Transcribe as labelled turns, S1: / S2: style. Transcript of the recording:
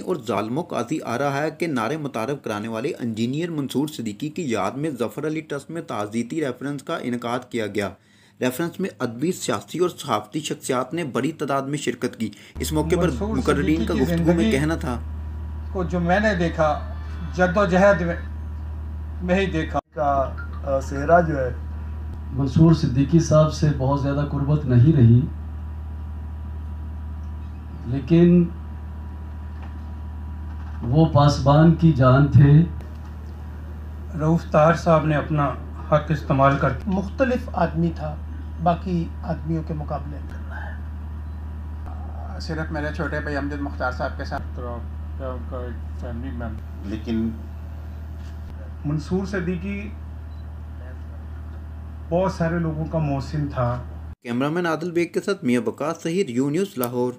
S1: और जालिमों काजी आ रहा है के नारे मुतारफ कराने वाले इंजीनियर मंसूर सिद्दीकी की याद में जफर अली ट्रस्ट में ताज़ीती रेफरेंस का इनेकाद किया गया। रेफरेंस में अदबी, सियासी और सहाफ़ती शख्सियात ने बड़ी तादाद में शिरकत की। इस मौके पर मुकर्रीन का गुफ्तगू में कहना था
S2: को जो मैंने देखा जद्दोजहद में ही देखा
S3: का सेहरा जो है
S4: मंसूर सिद्दीकी साहब से बहुत ज़्यादा कुर्बत नहीं रही, लेकिन वो पासबान की जान थे।
S2: रऊफ तार साहब ने अपना हक इस्तेमाल कर
S5: मुख्तलिफ आदमी था बाकी आदमियों के मुकाबले।
S6: सिर्फ मेरे छोटे भाई अमजद मुख्तार साहब के साथ उनका एक फैमिली मेम्बर,
S3: लेकिन
S2: मंसूर सिद्दीकी बहुत सारे लोगों का मोहसिन था।
S1: कैमरामैन आदिल बेग के साथ मियां बकास सहीद, यू न्यूज़ लाहौर।